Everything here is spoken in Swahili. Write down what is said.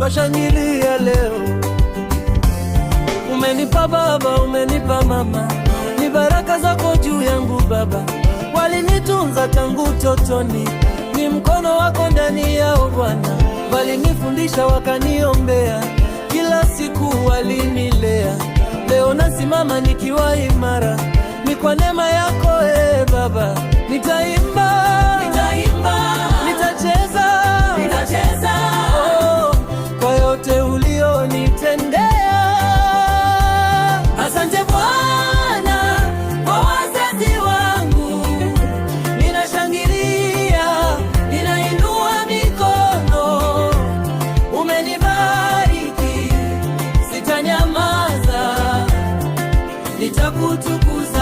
Shangilia leo, umenipa baba, umenipa mama, ni baraka zako juu yangu Baba. Walinitunza tangu totoni, ni mkono wako ndani yao Bwana. Walinifundisha wakaniombea, kila siku walinilea. Leo nasimama nikiwa imara, ni kwa neema yako Baba. Nitaimba, nitacheza, yote ulionitendea. Asante Bwana kwa wazazi wangu, ninashangilia, ninainua mikono. Umenibariki, sitanyamaza, nitakutukuza.